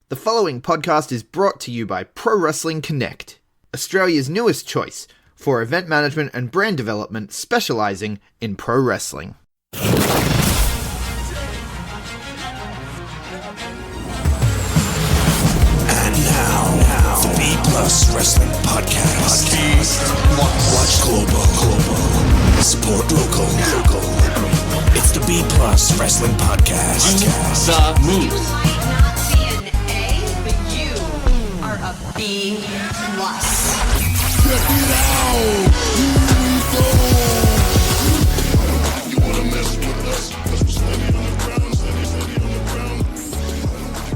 The following podcast is brought to you by Pro Wrestling Connect, Australia's newest choice for event management and brand development specializing in pro wrestling. And now, the B Plus Wrestling Podcast. Watch global. Support local. It's the B Plus Wrestling Podcast. The news. B plus. Check it out! Here we go! You wanna mess with us? Cause we're standing on the ground, standing on the ground.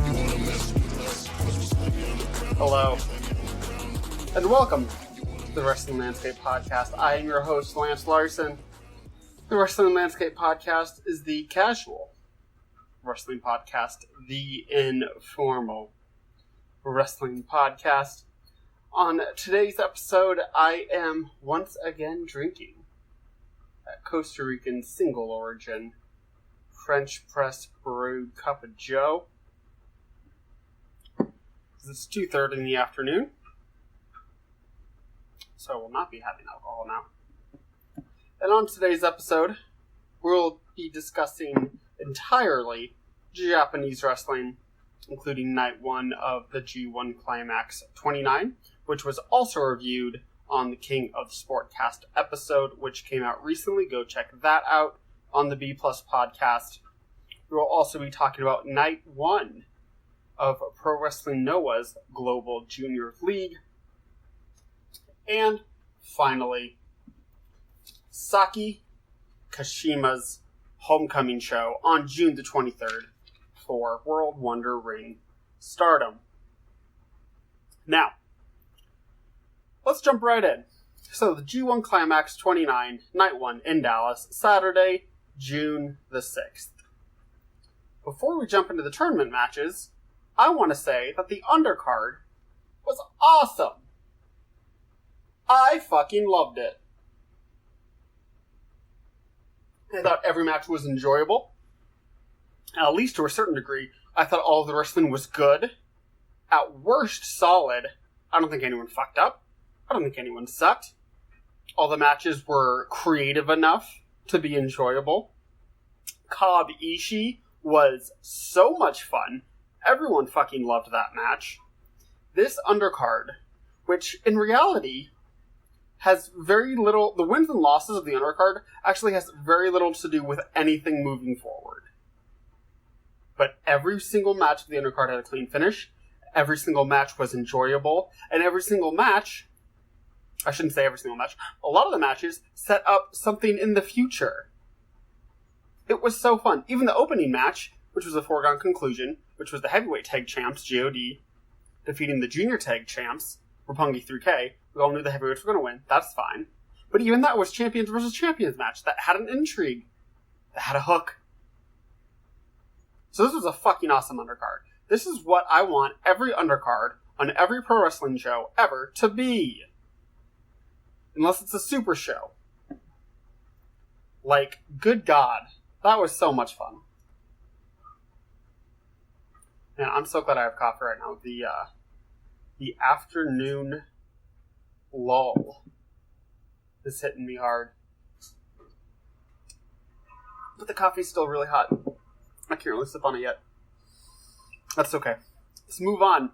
You wanna mess with us? Cause we're standing on the ground. Hello, and welcome to the Wrestling Landscape Podcast. I am your host, Lance Larson. The Wrestling Landscape Podcast is the casual wrestling podcast, the informal wrestling podcast. On today's episode, I am once again drinking a Costa Rican single origin French press brewed cup of joe. It's 2:30 in the afternoon, so I will not be having alcohol now. And on today's episode, we'll be discussing entirely Japanese wrestling, including Night 1 of the G1 Climax 29, which was also reviewed on the King of Sportcast episode, which came out recently. Go check that out on the B Plus podcast. We will also be talking about Night 1 of Pro Wrestling Noah's Global Junior League. And finally, Saki Kashima's homecoming show on June the 23rd. For World Wonder Ring Stardom. Now, let's jump right in. So, the G1 Climax 29, Night 1 in Dallas, Saturday, June the 6th. Before we jump into the tournament matches, I want to say that the undercard was awesome. I fucking loved it. I thought every match was enjoyable. At least to a certain degree, I thought all of the wrestling was good. At worst, solid. I don't think anyone fucked up. I don't think anyone sucked. All the matches were creative enough to be enjoyable. Cobb Ishii was so much fun. Everyone fucking loved that match. This undercard, which in reality has very little... The wins and losses of the undercard actually has very little to do with anything moving forward. But every single match of the undercard had a clean finish. Every single match was enjoyable. And every single match... I shouldn't say every single match. A lot of the matches set up something in the future. It was so fun. Even the opening match, which was a foregone conclusion, which was the heavyweight tag champs, G.O.D., defeating the junior tag champs, Roppongi 3K. We all knew the heavyweights were going to win. That's fine. But even that was champions versus champions match. That had an intrigue. That had a hook. So this was a fucking awesome undercard. This is what I want every undercard on every pro wrestling show ever to be. Unless it's a super show. Like, good God. That was so much fun. And I'm so glad I have coffee right now. The afternoon lull is hitting me hard. But the coffee's still really hot. I can't really sip on it yet. That's okay. Let's move on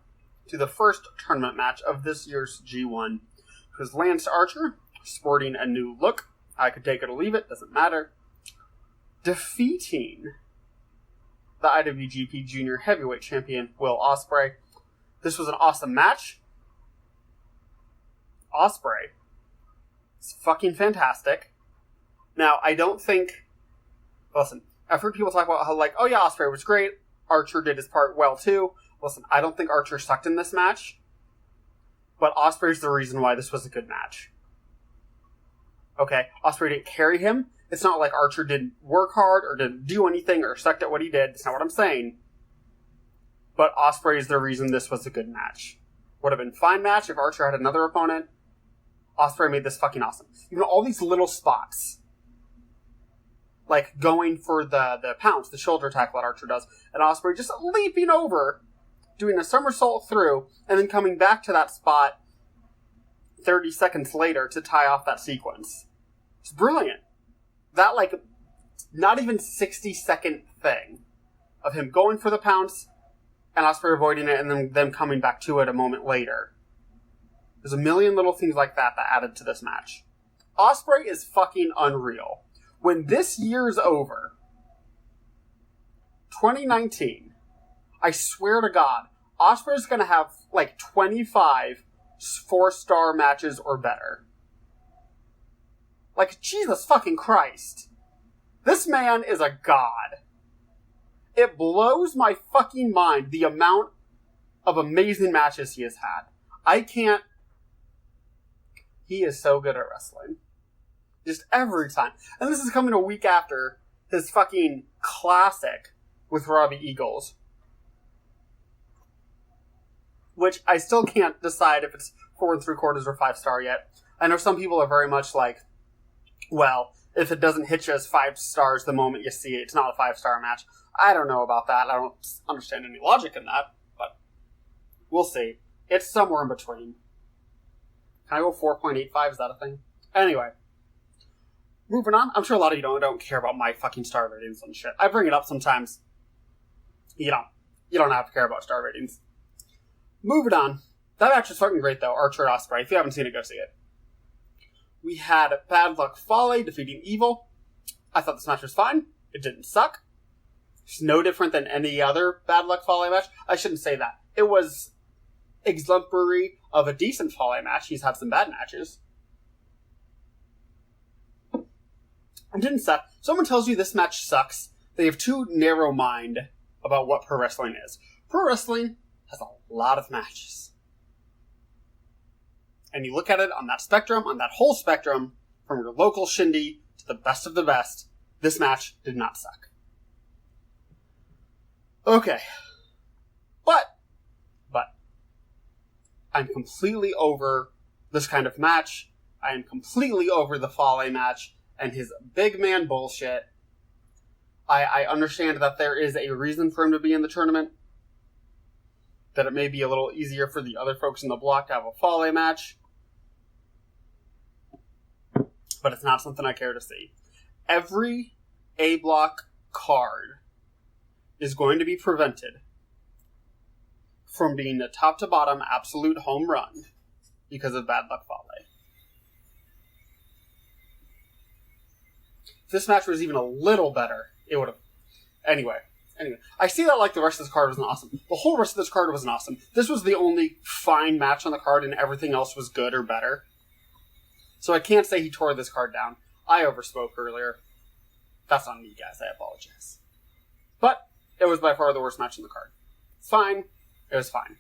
to the first tournament match of this year's G1. Because Lance Archer, sporting a new look, I could take it or leave it, doesn't matter, defeating the IWGP Junior Heavyweight Champion, Will Ospreay. This was an awesome match. Ospreay is fucking fantastic. Now, I don't think... Listen, I've heard people talk about how, like, oh yeah, Ospreay was great. Archer did his part well, too. Listen, I don't think Archer sucked in this match. But Ospreay's the reason why this was a good match. Okay, Ospreay didn't carry him. It's not like Archer didn't work hard or didn't do anything or sucked at what he did. That's not what I'm saying. But Ospreay is the reason this was a good match. Would have been a fine match if Archer had another opponent. Ospreay made this fucking awesome. Even all these little spots. Like going for the pounce, the shoulder tackle that Archer does. And Ospreay just leaping over doing a somersault through, and then coming back to that spot 30 seconds later to tie off that sequence. It's brilliant. That, like, not even 60-second thing of him going for the pounce and Ospreay avoiding it and then them coming back to it a moment later. There's a million little things like that added to this match. Ospreay is fucking unreal. When this year's over, 2019, I swear to God, Ospreay's gonna have like 25 4-star matches or better. Like, Jesus fucking Christ. This man is a god. It blows my fucking mind the amount of amazing matches he has had. I can't... He is so good at wrestling. Just every time. And this is coming a week after his fucking classic with Robbie Eagles. Which I still can't decide if it's 4 3/4 or 5-star yet. I know some people are very much like, well, if it doesn't hit you as 5 stars the moment you see it, it's not a 5-star match. I don't know about that. I don't understand any logic in that, but we'll see. It's somewhere in between. Can I go 4.85? Is that a thing? Anyway. Moving on. I'm sure a lot of you don't care about my fucking star ratings and shit. I bring it up sometimes. You don't have to care about star ratings. Moving on. That match was fucking great, though. Archer Ospreay. If you haven't seen it, go see it. We had Bad Luck Fale defeating Evil. I thought this match was fine. It didn't suck. It's no different than any other Bad Luck Fale match. I shouldn't say that. It was exemplary of a decent Fale match. He's had some bad matches. It didn't suck. Someone tells you this match sucks, they have too narrow mind about what pro wrestling is. Pro wrestling has a lot of matches. And you look at it on that spectrum, on that whole spectrum, from your local shindy to the best of the best, this match did not suck. Okay. But, I'm completely over this kind of match. I am completely over the Fale match and his big man bullshit. I understand that there is a reason for him to be in the tournament. That it may be a little easier for the other folks in the block to have a Fale match. But it's not something I care to see. Every A-block card is going to be prevented from being a top-to-bottom absolute home run because of Bad Luck Fale. If this match was even a little better, it would have... Anyway, I see that like the rest of this card wasn't awesome. The whole rest of this card wasn't awesome. This was the only fine match on the card and everything else was good or better. So I can't say he tore this card down. I overspoke earlier. That's on me, guys. I apologize. But it was by far the worst match on the card. It's fine. It was fine.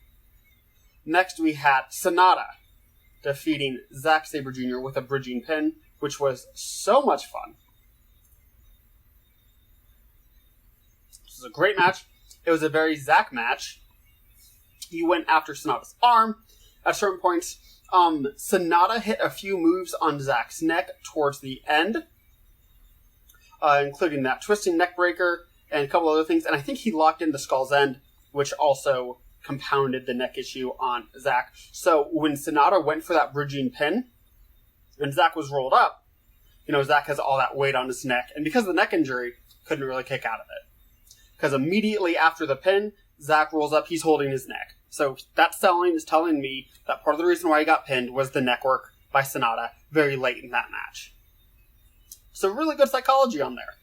Next we had Sonata defeating Zack Sabre Jr. with a bridging pin, which was so much fun. This was a great match. It was a very Zack match. He went after Sonata's arm at certain points. Sonata hit a few moves on Zack's neck towards the end, including that twisting neck breaker and a couple other things. And I think he locked in the Skull's End, which also compounded the neck issue on Zack. So when Sonata went for that bridging pin, and Zack was rolled up, Zack has all that weight on his neck. And because of the neck injury, couldn't really kick out of it. Because immediately after the pin, Zack rolls up, he's holding his neck. So that selling is telling me that part of the reason why he got pinned was the neck work by Sonata very late in that match. So really good psychology on there.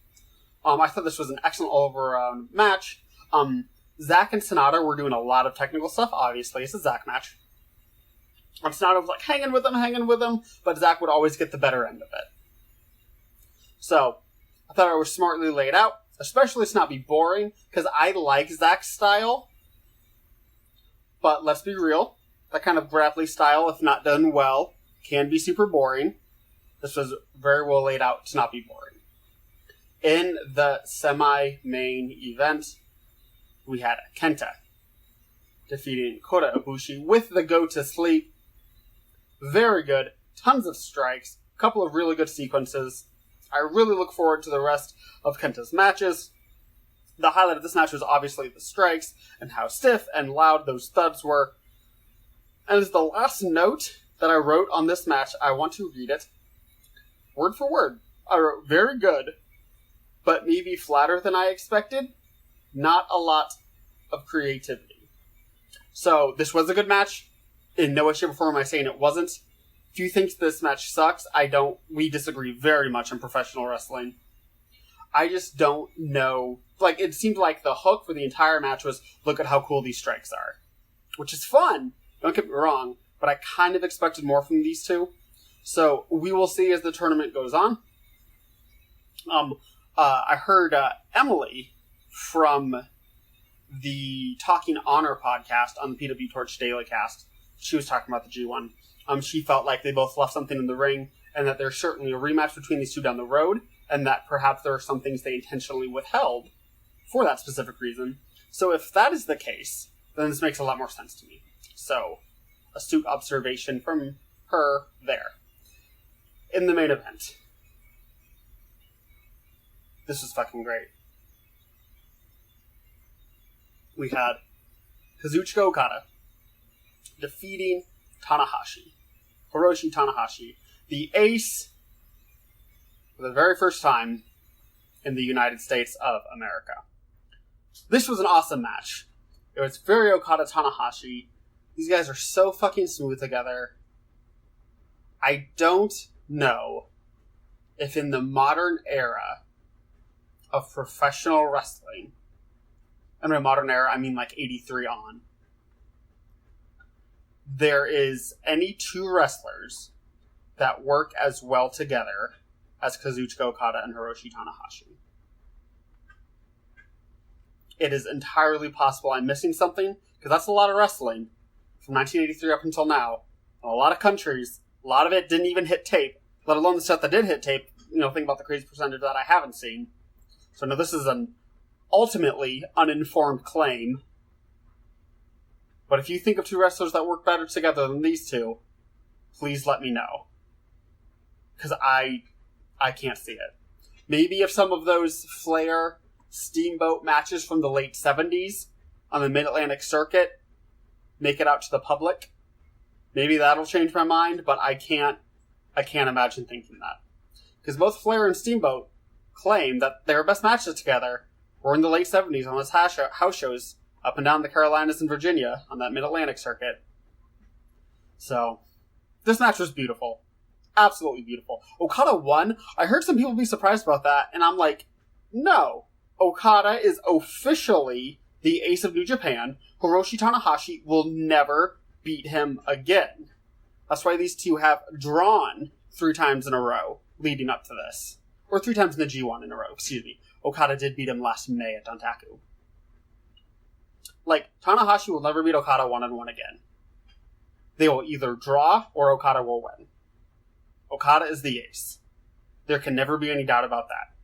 I thought this was an excellent all-around match. Zack and Sonata were doing a lot of technical stuff, obviously. It's a Zack match. And Sonata was like hanging with him, but Zack would always get the better end of it. So, I thought it was smartly laid out, especially to not be boring, because I like Zack's style. But let's be real, that kind of grappling style, if not done well, can be super boring. This was very well laid out to not be boring. In the semi-main event, we had Kenta defeating Kota Ibushi with the go to sleep. Very good. Tons of strikes. A couple of really good sequences. I really look forward to the rest of Kenta's matches. The highlight of this match was obviously the strikes and how stiff and loud those thuds were. And as the last note that I wrote on this match, I want to read it word for word. I wrote, very good, but maybe flatter than I expected. Not a lot of creativity. So, this was a good match. In no way, shape, or form am I saying it wasn't. If you think this match sucks, I don't. We disagree very much in professional wrestling. I just don't know. Like, it seemed like the hook for the entire match was, look at how cool these strikes are. Which is fun. Don't get me wrong. But I kind of expected more from these two. So, we will see as the tournament goes on. I heard Emily from the Talking Honor podcast on the PW Torch Daily Cast. She was talking about the G1. She felt like they both left something in the ring, and that there's certainly a rematch between these two down the road, and that perhaps there are some things they intentionally withheld for that specific reason. So if that is the case, then this makes a lot more sense to me. So, astute observation from her there. In the main event. This was fucking great. We had Kazuchika Okada defeating Tanahashi. Hiroshi Tanahashi. The ace for the very first time in the United States of America. This was an awesome match. It was very Okada Tanahashi. These guys are so fucking smooth together. I don't know if in the modern era of professional wrestling, and by modern era, I mean like 83 on, there is any two wrestlers that work as well together as Kazuchika Okada and Hiroshi Tanahashi. It is entirely possible I'm missing something, because that's a lot of wrestling from 1983 up until now. In a lot of countries, a lot of it didn't even hit tape, let alone the stuff that did hit tape. You know, think about the crazy percentage that I haven't seen. So no, this is an ultimately uninformed claim. But if you think of two wrestlers that work better together than these two, please let me know. Because I can't see it. Maybe if some of those Flair Steamboat matches from the late 70s on the Mid-Atlantic Circuit make it out to the public, maybe that'll change my mind, but I can't imagine thinking that. Because both Flair and Steamboat claim that their best matches together were in the late 70s on those house shows up and down the Carolinas and Virginia on that Mid-Atlantic Circuit. So, this match was beautiful. Absolutely beautiful. Okada won. I heard some people be surprised about that, and I'm like, no. Okada is officially the ace of New Japan. Hiroshi Tanahashi will never beat him again. That's why these two have drawn 3 times in a row leading up to this. Or 3 times in the G1 in a row, excuse me. Okada did beat him last May at Dontaku. Like, Tanahashi will never beat Okada 1-on-1 again. They will either draw or Okada will win. Okada is the ace. There can never be any doubt about that.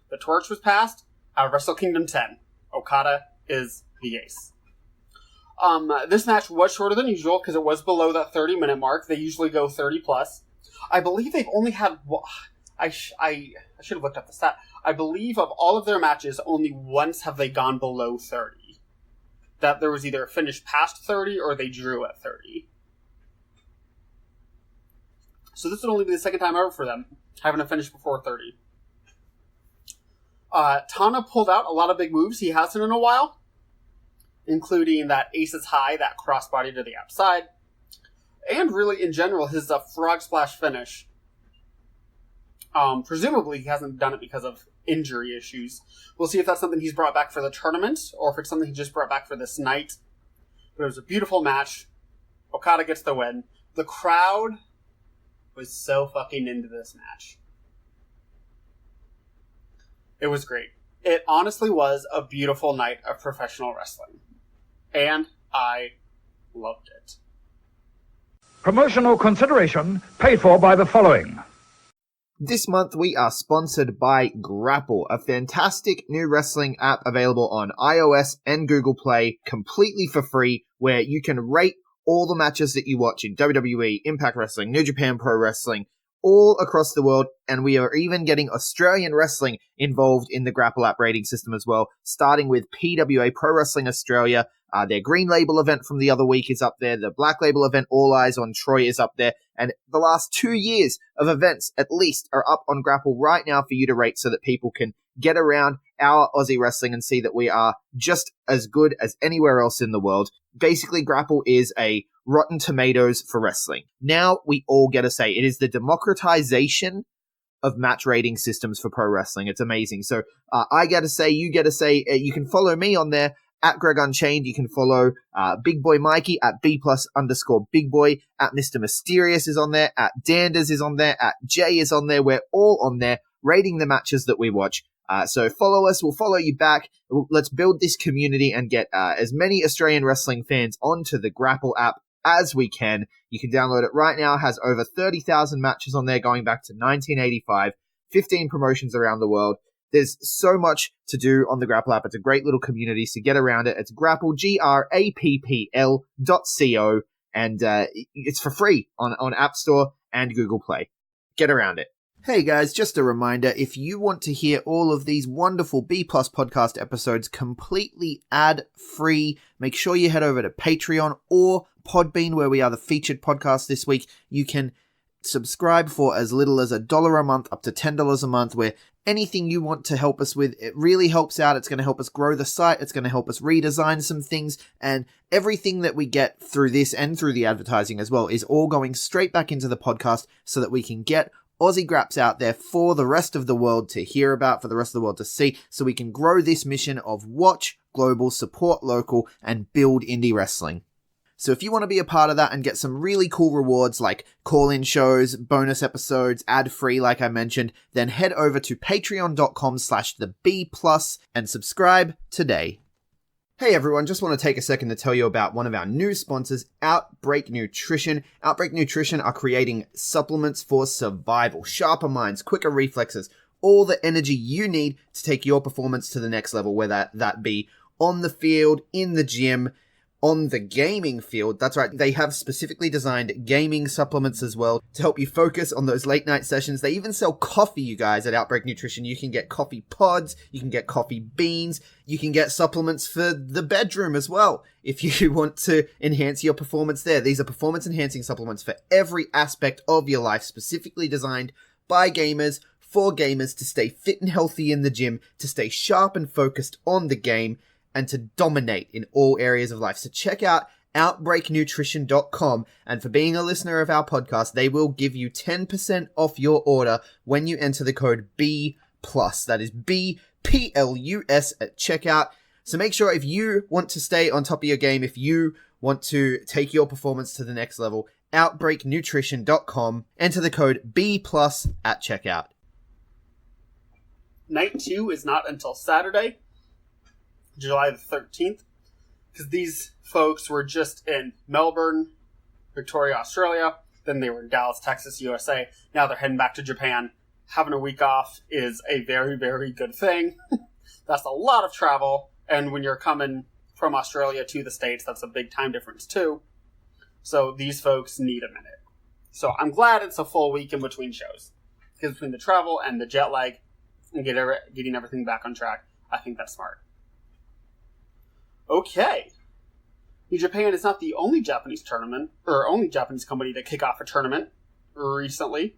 The torch was passed at Wrestle Kingdom 10. Okada is the ace. This match was shorter than usual because it was below that 30-minute mark. They usually go 30 plus. I believe they've only had... I should have looked up the stat. I believe of all of their matches, only once have they gone below 30. That there was either a finish past 30 or they drew at 30. So this would only be the second time ever for them, having a finish before 30. Tana pulled out a lot of big moves he hasn't in a while, including that Aces High, that crossbody to the outside, and really, in general, his frog splash finish. Presumably, he hasn't done it because of injury issues. We'll see if that's something he's brought back for the tournament, or if it's something he just brought back for this night. But it was a beautiful match. Okada gets the win. The crowd was so fucking into this match. It was great. It honestly was a beautiful night of professional wrestling. And I loved it. Promotional consideration paid for by the following. This month we are sponsored by Grapple, a fantastic new wrestling app available on iOS and Google Play completely for free, where you can rate all the matches that you watch in WWE, Impact Wrestling, New Japan Pro Wrestling, all across the world, and we are even getting Australian wrestling involved in the Grapple app rating system as well, starting with PWA Pro Wrestling Australia. Their Green Label event from the other week is up there. The Black Label event, All Eyes on Troy, is up there. And the last 2 years of events, at least, are up on Grapple right now for you to rate so that people can get around our Aussie wrestling and see that we are just as good as anywhere else in the world. Basically, Grapple is a Rotten Tomatoes for wrestling. Now we all get a say. It is the democratization of match rating systems for pro wrestling. It's amazing. So I get a say, you get a say. You can follow me on there at Greg Unchained. You can follow Big Boy Mikey at B+_Big Boy. At Mr. Mysterious is on there. At Danders is on there. At Jay is on there. We're all on there rating the matches that we watch. So follow us. We'll follow you back. Let's build this community and get as many Australian wrestling fans onto the Grapple app as we can. You can download it right now. It has over 30,000 matches on there going back to 1985, 15 promotions around the world. There's so much to do on the Grapple app. It's a great little community, so get around it. It's Grapple, GRAPPL.co, and it's for free on App Store and Google Play. Get around it. Hey guys, just a reminder, if you want to hear all of these wonderful B+ podcast episodes completely ad-free, make sure you head over to Patreon or Podbean, where we are the featured podcast this week. You can subscribe for as little as $1 a month up to $10 a month, where anything you want to help us with, it really helps out. It's going to help us grow the site. It's going to help us redesign some things, and everything that we get through this and through the advertising as well is all going straight back into the podcast so that we can get Aussie Graps out there for the rest of the world to hear about, for the rest of the world to see, so we can grow this mission of watch global, support local, and build indie wrestling. So if you want to be a part of that and get some really cool rewards like call-in shows, bonus episodes, ad-free like I mentioned, then head over to patreon.com/theb+ and subscribe today. Hey everyone, just want to take a second to tell you about one of our new sponsors, OUTBREAK NUTRITION. OUTBREAK NUTRITION are creating supplements for survival, sharper minds, quicker reflexes, all the energy you need to take your performance to the next level, whether that be on the field, in the gym, on the gaming field. That's right, they have specifically designed gaming supplements as well to help you focus on those late night sessions. They even sell coffee, you guys, at OUTBREAK NUTRITION. You can get coffee pods, you can get coffee beans, you can get supplements for the bedroom as well if you want to enhance your performance there. These are performance enhancing supplements for every aspect of your life, specifically designed by gamers, for gamers, to stay fit and healthy in the gym, to stay sharp and focused on the game, and to dominate in all areas of life. So check out OutbreakNutrition.com, and for being a listener of our podcast, they will give you 10% off your order when you enter the code B+. That is BPLUS at checkout. So make sure, if you want to stay on top of your game, if you want to take your performance to the next level, OutbreakNutrition.com, enter the code B+ at checkout. Night 2 is not until Saturday, July the 13th, because these folks were just in Melbourne, Victoria, Australia, then they were in Dallas, Texas, USA. Now they're heading back to Japan. Having a week off is a very, very good thing. That's a lot of travel, and when you're coming from Australia to the States, that's a big time difference too. So these folks need a minute. So I'm glad it's a full week in between shows, because between the travel and the jet lag and getting everything back on track, I think that's smart. Okay. New Japan is not the only Japanese tournament, or only Japanese company to kick off a tournament recently.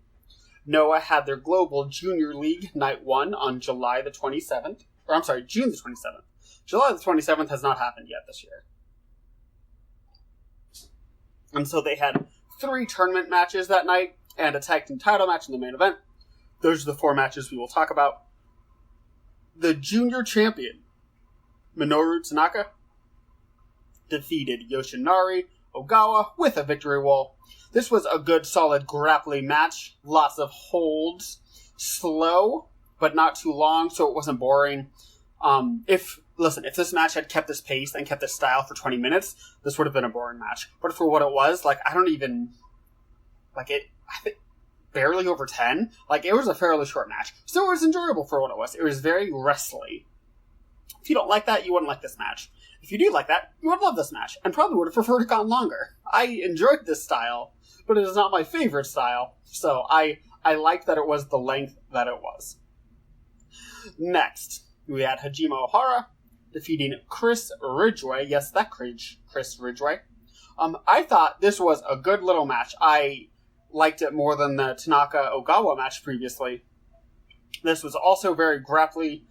Noah had their Global Junior League Night 1 on July the 27th. Or, I'm sorry, June the 27th. July the 27th has not happened yet this year. And so they had 3 tournament matches that night, and a tag team title match in the main event. Those are the 4 matches we will talk about. The junior champion, Minoru Tanaka, defeated Yoshinari Ogawa with a victory roll. This was a good, solid grappling match. Lots of holds. Slow, but not too long, so it wasn't boring. If this match had kept this pace and kept this style for 20 minutes, this would have been a boring match. But for what it was, I think barely over 10. It was a fairly short match. So it was enjoyable for what it was. It was very wrestly. If you don't like that, you wouldn't like this match. If you do like that, you would love this match, and probably would have preferred it gone longer. I enjoyed this style, but it is not my favorite style, so I I liked that it was the length that it was. Next, we had Hajime Ohara defeating Chris Ridgway. Yes, that Chris Ridgway. I thought this was a good little match. I liked it more than the Tanaka Ogawa match previously. This was also very grapply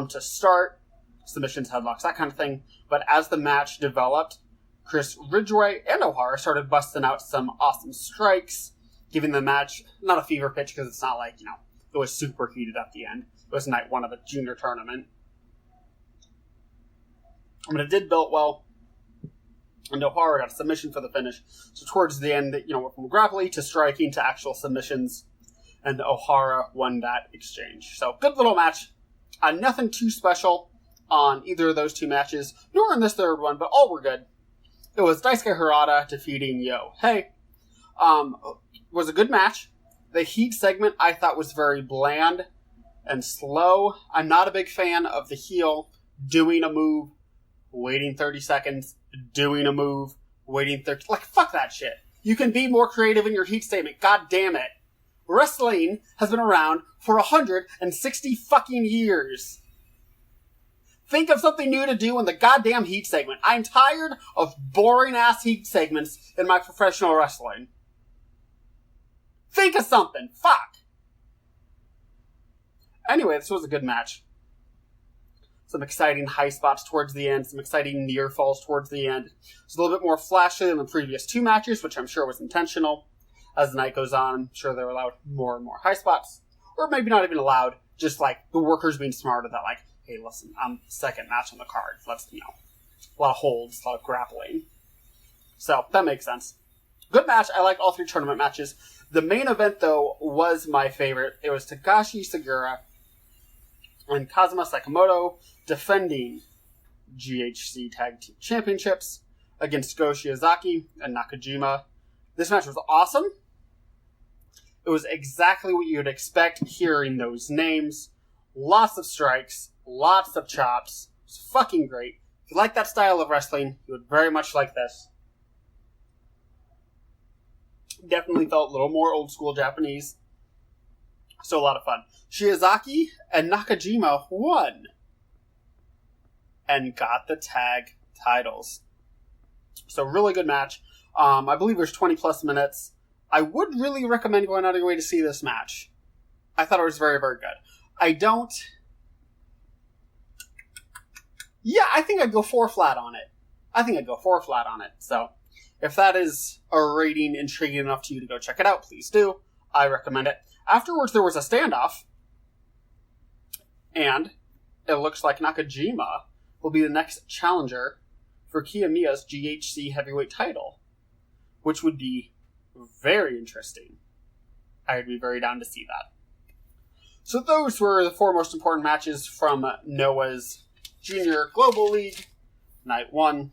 to start. Submissions, headlocks, that kind of thing. But as the match developed, Chris Ridgway and Ohara started busting out some awesome strikes, giving the match not a fever pitch because it's not like, it was super heated at the end. It was night one of a junior tournament. But it did build well, and Ohara got a submission for the finish. So towards the end, went from grappling to striking to actual submissions, and Ohara won that exchange. So good little match. Nothing too special on either of those two matches, nor in this third one, but all were good. It was Daisuke Harada defeating Yo Hey. Was a good match. The heat segment I thought was very bland and slow. I'm not a big fan of the heel doing a move, waiting 30 seconds, doing a move, waiting 30... fuck that shit. You can be more creative in your heat statement. God damn it. Wrestling has been around for 160 fucking years. Think of something new to do in the goddamn heat segment. I'm tired of boring-ass heat segments in my professional wrestling. Think of something. Fuck. Anyway, this was a good match. Some exciting high spots towards the end, some exciting near falls towards the end. It's a little bit more flashy than the previous two matches, which I'm sure was intentional. As the night goes on, I'm sure they were allowed more and more high spots. Or maybe not even allowed, just the workers being smarter that hey, listen, I'm second match on the card. Let's, a lot of holds, a lot of grappling. So, that makes sense. Good match. I like all three tournament matches. The main event, though, was my favorite. It was Takashi Sugiura and Kazuma Sakamoto defending GHC Tag Team Championships against Go Shiozaki and Nakajima. This match was awesome. It was exactly what you'd expect hearing those names. Lots of strikes, lots of chops. It was fucking great. If you like that style of wrestling, you would very much like this. Definitely felt a little more old school Japanese. So a lot of fun. Shiozaki and Nakajima won and got the tag titles. So really good match. I believe there's 20 plus minutes. I would really recommend going out of your way to see this match. I thought it was very, very good. I think I'd go 4 flat on it. So if that is a rating intriguing enough to you to go check it out, please do. I recommend it. Afterwards, there was a standoff, and it looks like Nakajima will be the next challenger for Kiyomiya's GHC heavyweight title, which would be very interesting. I would be very down to see that. So those were the 4 most important matches from Noah's Junior Global League, Night 1.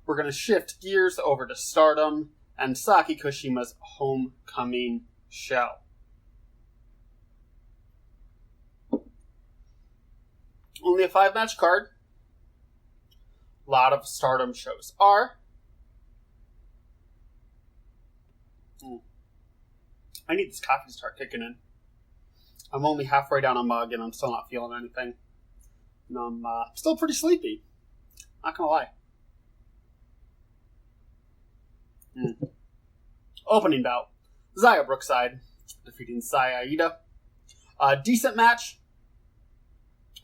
We're going to shift gears over to Stardom and Saki Kashima's homecoming show. Only a 5-match card. A lot of Stardom shows are. I need this coffee to start kicking in. I'm only halfway down a mug and I'm still not feeling anything. And I'm still pretty sleepy. Not gonna lie. Opening bout. Zaya Brookside defeating Saya Ida. A decent match.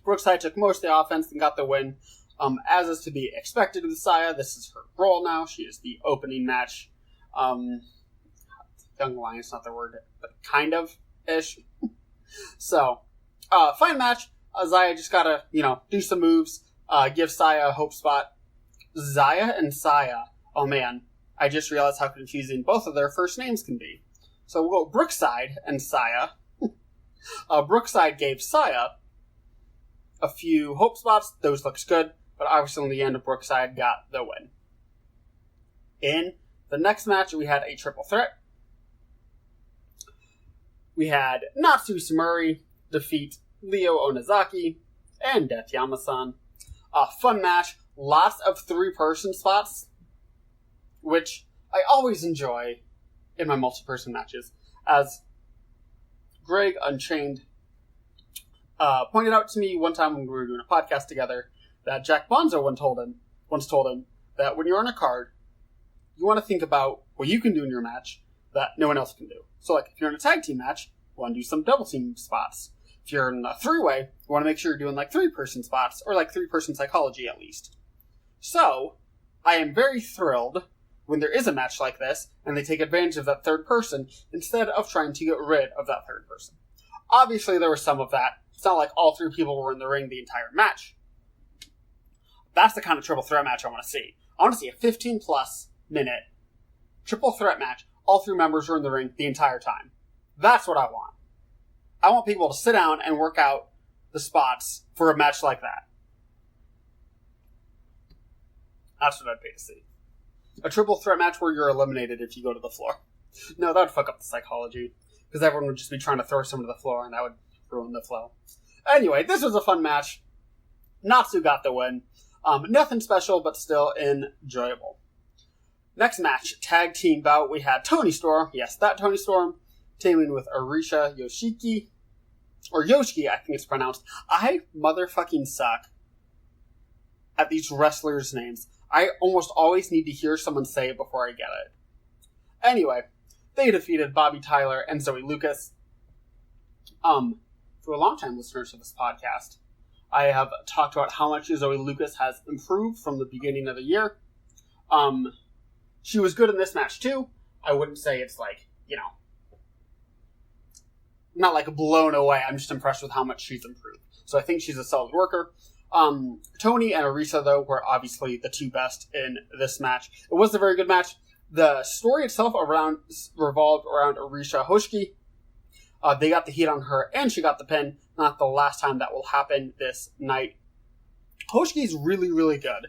Brookside took most of the offense and got the win. As is to be expected with Saya, this is her role now. She is the opening match. Young Lion's not the word, but kind of-ish. So, fine match. Zaya just gotta, do some moves, give Saya a hope spot. Zaya and Saya, oh man, I just realized how confusing both of their first names can be. So we'll go Brookside and Saya. Brookside gave Saya a few hope spots. Those looks good, but obviously in the end, Brookside got the win. In the next match, we had a triple threat. We had Natsu Sumuri defeat Leo Onizaki and Death Yamasan. A fun match. Lots of 3-person spots, which I always enjoy in my multi-person matches. As Greg Unchained pointed out to me one time when we were doing a podcast together, that Jack Bonzo once told him that when you're on a card, you want to think about what you can do in your match that no one else can do. So, like, if you're in a tag team match, you want to do some double team spots. If you're in a three-way, you want to make sure you're doing, like, three-person spots, or, like, three-person psychology, at least. So, I am very thrilled when there is a match like this, and they take advantage of that third person, instead of trying to get rid of that third person. Obviously, there was some of that. It's not like all three people were in the ring the entire match. That's the kind of triple threat match I want to see. I want to see a 15-plus minute triple threat match. All three members are in the ring the entire time. That's what I want. I want people to sit down and work out the spots for a match like that. That's what I'd pay to see. A triple threat match where you're eliminated if you go to the floor. No, that would fuck up the psychology. Because everyone would just be trying to throw someone to the floor, and that would ruin the flow. Anyway, this was a fun match. Natsu got the win. Nothing special, but still enjoyable. Next match, tag team bout, we had Toni Storm. Yes, that Toni Storm. Teaming with Arisha Yoshiki. Or Yoshiki, I think it's pronounced. I motherfucking suck at these wrestlers' names. I almost always need to hear someone say it before I get it. Anyway, they defeated Bobby Tyler and Zoe Lucas. For a long time listeners of this podcast, I have talked about how much Zoe Lucas has improved from the beginning of the year. She was good in this match too. I wouldn't say it's like, not like blown away. I'm just impressed with how much she's improved. So I think she's a solid worker. Toni and Arisa, though, were obviously the two best in this match. It was a very good match. The story itself revolved around Arisha Hoshiki. They got the heat on her, and she got the pin. Not the last time that will happen this night. Hoshiki's really, really good.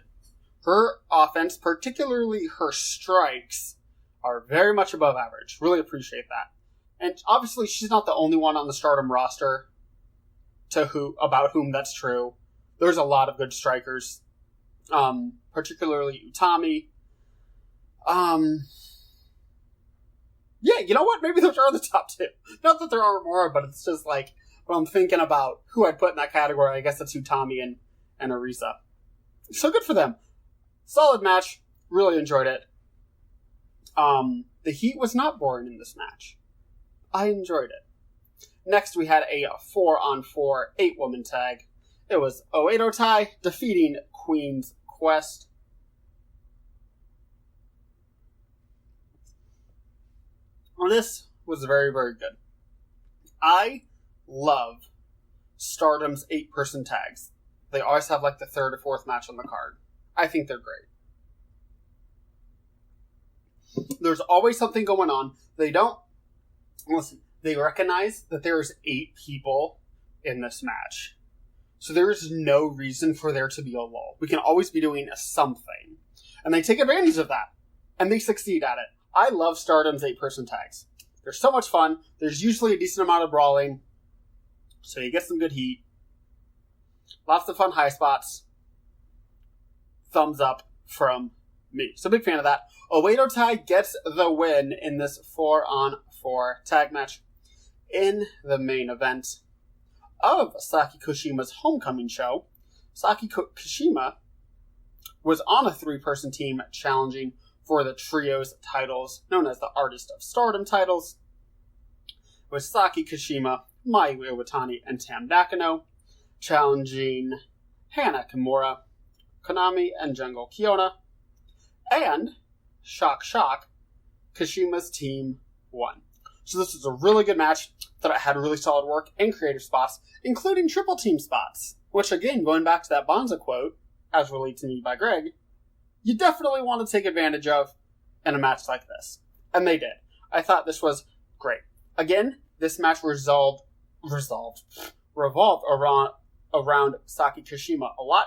Her offense, particularly her strikes, are very much above average. Really appreciate that. And obviously, she's not the only one on the Stardom roster about whom that's true. There's a lot of good strikers, particularly Utami. Yeah, you know what? Maybe those are the top two. Not that there are more, but it's just like, when I'm thinking about who I'd put in that category, I guess it's Utami and Arisa. So good for them. Solid match. Really enjoyed it. The heat was not boring in this match. I enjoyed it. Next, we had a 4-on-4 8-woman tag. It was Oedo Tai defeating Queen's Quest. This was very, very good. I love Stardom's 8-person tags. They always have like the third or fourth match on the card. I think they're great. There's always something going on. They recognize that there's 8 people in this match. So there is no reason for there to be a lull. We can always be doing something. And they take advantage of that. And they succeed at it. I love Stardom's 8-person tags. They're so much fun. There's usually a decent amount of brawling. So you get some good heat. Lots of fun high spots. Thumbs up from me. So big fan of that. Oedo Tai gets the win in this 4-on-4 tag match. In the main event of Saki Kashima's homecoming show, Saki Kashima was on a 3-person team challenging for the Trios titles, known as the Artist of Stardom titles, with Saki Kashima, Mayu Iwatani, and Tam Nakano challenging Hana Kimura, Konami, and Jungle Kiona, and Shock, Kashima's team won. So this was a really good match that had really solid work and creative spots, including triple team spots, which again, going back to that Bonza quote, as relayed to me by Greg, you definitely want to take advantage of in a match like this. And they did. I thought this was great. Again, this match revolved around Saki Kashima a lot.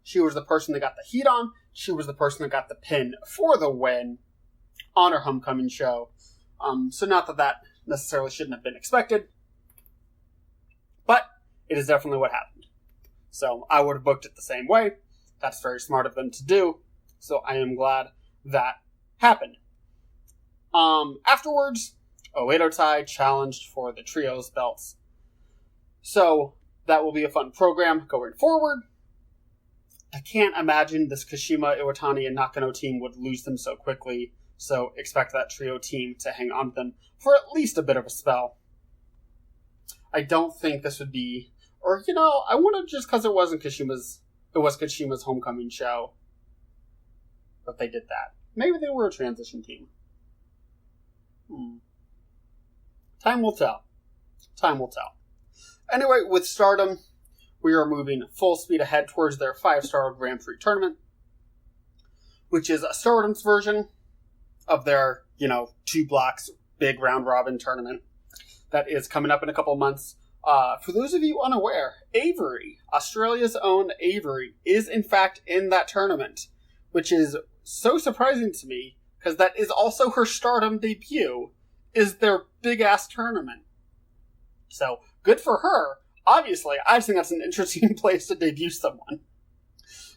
She was the person that got the heat on. She was the person that got the pin for the win on her homecoming show. So not that necessarily shouldn't have been expected, but it is definitely what happened. So I would have booked it the same way. That's very smart of them to do. So I am glad that happened. Afterwards, Oedo Tai challenged for the trios belts. So that will be a fun program going forward. I can't imagine this Kashima, Iwatani, and Nakano team would lose them so quickly, so expect that trio team to hang on to them for at least a bit of a spell. I don't think this would be, or I wouldn't, just because it was Kashima's homecoming show, but they did that. Maybe they were a transition team. Time will tell. Time will tell. Anyway, with Stardom, we are moving full speed ahead towards their 5-star Grand Prix tournament, which is a Stardom's version of their, 2 blocks big round robin tournament that is coming up in a couple of months. For those of you unaware, Avery, Australia's own Avery, is in fact in that tournament, which is so surprising to me, because that is also her Stardom debut, is their big-ass tournament. So, good for her. Obviously, I just think that's an interesting place to debut someone.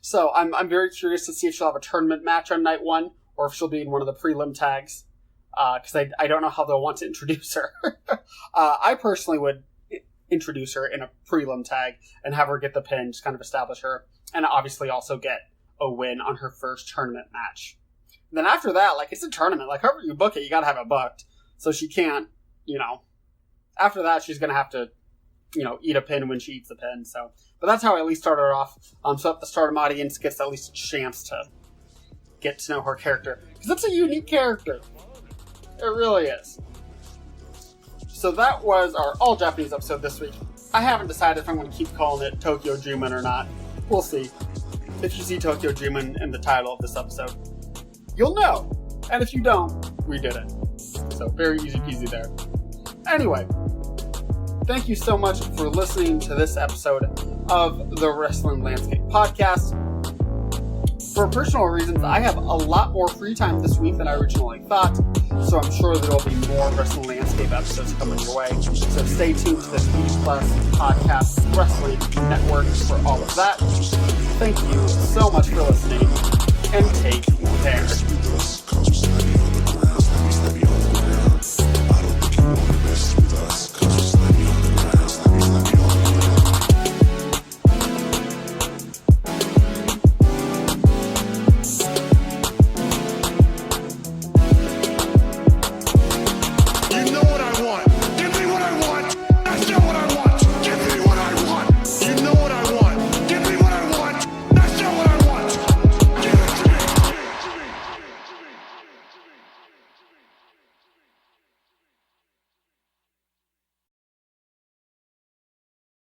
So, I'm very curious to see if she'll have a tournament match on night 1, or if she'll be in one of the prelim tags, because I don't know how they'll want to introduce her. I personally would introduce her in a prelim tag and have her get the pin, just kind of establish her, and obviously also get a win on her first tournament match. And then after that, it's a tournament. However you book it, you gotta have it booked. So she can't, after that, she's gonna have to, eat a pin when she eats the pin. So, but that's how I at least started her off. So that the Stardom audience gets at least a chance to get to know her character. Because it's a unique character. It really is. So that was our all-Japanese episode this week. I haven't decided if I'm going to keep calling it Tokyo Dreamin or not. We'll see. If you see Tokyo Dreamin in the title of this episode, you'll know. And if you don't, we did it. So very easy peasy there. Anyway, thank you so much for listening to this episode of the Wrestling Landscape Podcast. For personal reasons, I have a lot more free time this week than I originally thought, so I'm sure there will be more Wrestling Landscape episodes coming your way. So stay tuned to the B Plus Podcast Wrestling Network for all of that. Thank you so much for listening, and take care.